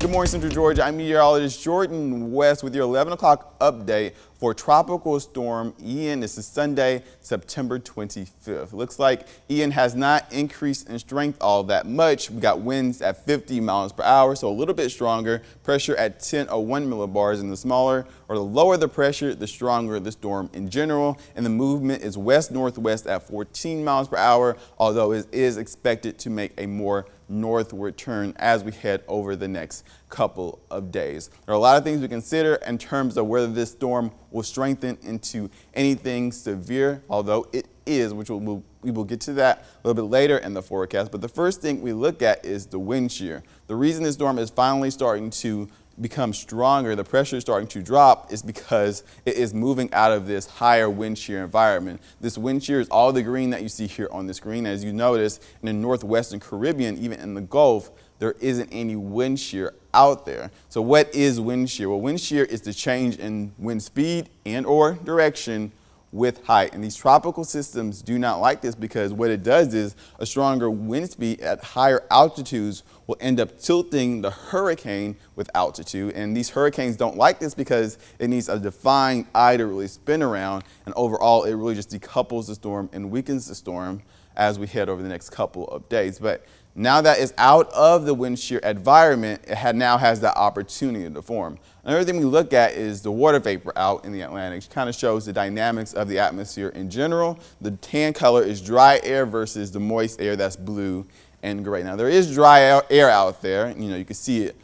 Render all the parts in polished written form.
Good morning, Central Georgia. I'm meteorologist Jordan West with your 11 o'clock update for Tropical Storm Ian. This is Sunday, September 25th. Looks like Ian has not increased in strength all that much. We got winds at 50 miles per hour, so a little bit stronger. Pressure at 1001 millibars, and the smaller or the lower the pressure, the stronger the storm in general. And the movement is west-northwest at 14 miles per hour, although it is expected to make a more northward turn as we head over the next couple of days. There are a lot of things we consider in terms of whether this storm will strengthen into anything severe, although it is, which we will get to that a little bit later in the forecast. But the first thing we look at is the wind shear. The reason this storm is finally starting to become stronger, the pressure is starting to drop, is because it is moving out of this higher wind shear environment. This wind shear is all the green that you see here on the screen. As you notice, in the northwestern Caribbean, even in the Gulf, there isn't any wind shear out there. So what is wind shear? Well, wind shear is the change in wind speed and or direction with height. And these tropical systems do not like this, because what it does is a stronger wind speed at higher altitudes will end up tilting the hurricane with altitude. And these hurricanes don't like this because it needs a defined eye to really spin around. And overall, it really just decouples the storm and weakens the storm as we head over the next couple of days. But now that it's out of the wind shear environment, it now has that opportunity to form. Another thing we look at is the water vapor out in the Atlantic. It kind of shows the dynamics of the atmosphere in general. The tan color is dry air versus the moist air, that's blue and gray. Now there is dry air out there. You can see it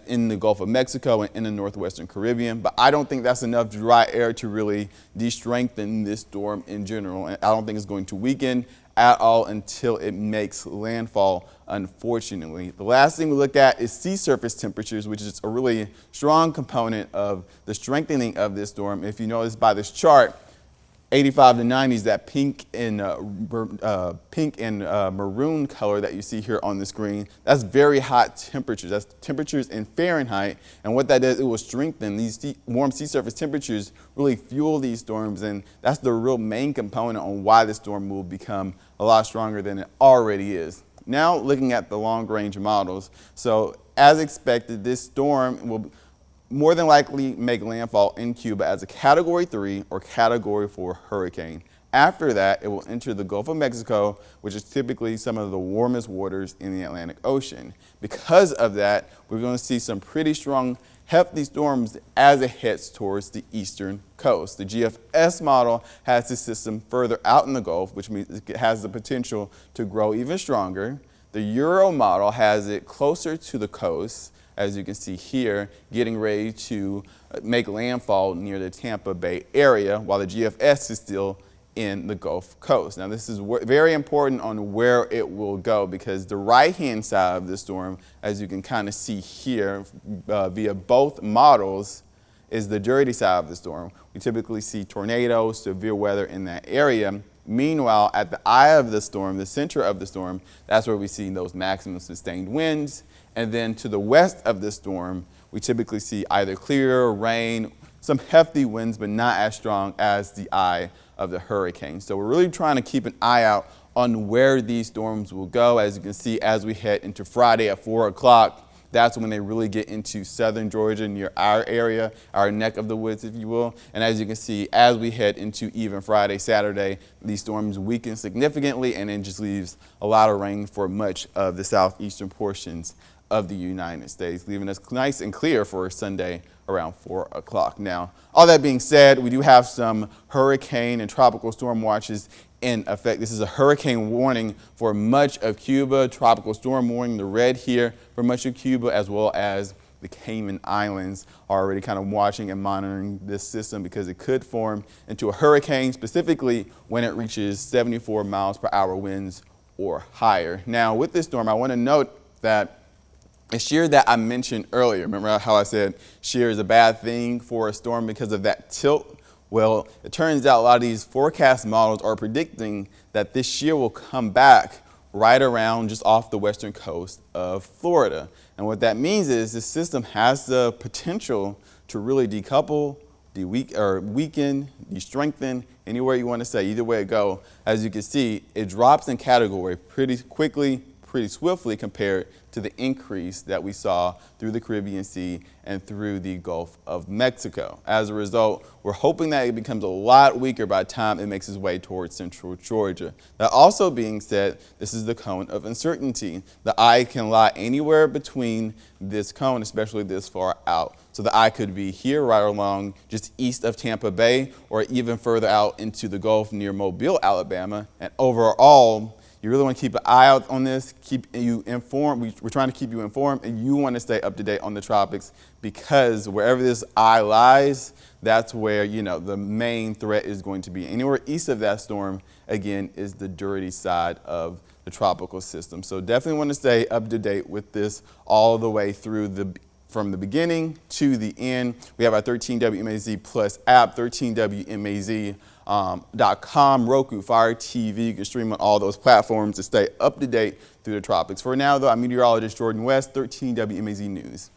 in the Gulf of Mexico and in the northwestern Caribbean, but I don't think that's enough dry air to really de-strengthen this storm in general. And I don't think it's going to weaken at all until it makes landfall, unfortunately. The last thing we look at is sea surface temperatures, which is a really strong component of the strengthening of this storm. If you notice by this chart, 85 to 90s, that pink and maroon color that you see here on the screen, that's very hot temperatures. That's temperatures in Fahrenheit. And what that does, it will strengthen these warm sea surface temperatures, really fuel these storms. And that's the real main component on why the storm will become a lot stronger than it already is. Now looking at the long range models. So as expected, this storm will more than likely make landfall in Cuba as a Category 3 or Category 4 hurricane. After that, it will enter the Gulf of Mexico, which is typically some of the warmest waters in the Atlantic Ocean. Because of that, we're going to see some pretty strong, hefty storms as it heads towards the eastern coast. The GFS model has this system further out in the Gulf, which means it has the potential to grow even stronger. The Euro model has it closer to the coast, as you can see here, getting ready to make landfall near the Tampa Bay area, while the GFS is still in the Gulf Coast. Now this is very important on where it will go, because the right-hand side of the storm, as you can kind of see here via both models, is the dirty side of the storm. We typically see tornadoes, severe weather in that area. Meanwhile, at the eye of the storm, the center of the storm, that's where we see those maximum sustained winds. And then to the west of the storm, we typically see either clear, rain, some hefty winds, but not as strong as the eye of the hurricane. So we're really trying to keep an eye out on where these storms will go. As you can see, as we head into Friday at 4 o'clock, that's when they really get into southern Georgia, near our area, our neck of the woods, if you will. And as you can see, as we head into even Friday, Saturday, these storms weaken significantly, and it just leaves a lot of rain for much of the southeastern portions of the United States, leaving us nice and clear for Sunday around 4 o'clock. Now, all that being said, we do have some hurricane and tropical storm watches in effect. This is a hurricane warning for much of Cuba, tropical storm warning, the red here for much of Cuba, as well as the Cayman Islands are already kind of watching and monitoring this system, because it could form into a hurricane, specifically when it reaches 74 miles per hour winds or higher. Now, with this storm, I want to note that the shear that I mentioned earlier, remember how I said shear is a bad thing for a storm because of that tilt? Well, it turns out a lot of these forecast models are predicting that this shear will come back right around just off the western coast of Florida. And what that means is this system has the potential to really decouple, weaken, de-strengthen, anywhere you want to say, either way it go. As you can see, it drops in category pretty quickly, pretty swiftly compared to the increase that we saw through the Caribbean Sea and through the Gulf of Mexico. As a result, we're hoping that it becomes a lot weaker by the time it makes its way towards central Georgia. That also being said, this is the cone of uncertainty. The eye can lie anywhere between this cone, especially this far out. So the eye could be here right along just east of Tampa Bay or even further out into the Gulf near Mobile, Alabama. And overall, you really want to keep an eye out on this, keep you informed. We're trying to keep you informed, and you want to stay up to date on the tropics because wherever this eye lies, that's where, you know, the main threat is going to be. Anywhere east of that storm, again, is the dirty side of the tropical system. So definitely want to stay up to date with this all the way through from the beginning to the end. We have our 13WMAZ Plus app, 13WMAZ.com, Roku, Fire TV. You can stream on all those platforms to stay up to date through the tropics. For now, though, I'm meteorologist Jordan West, 13WMAZ News.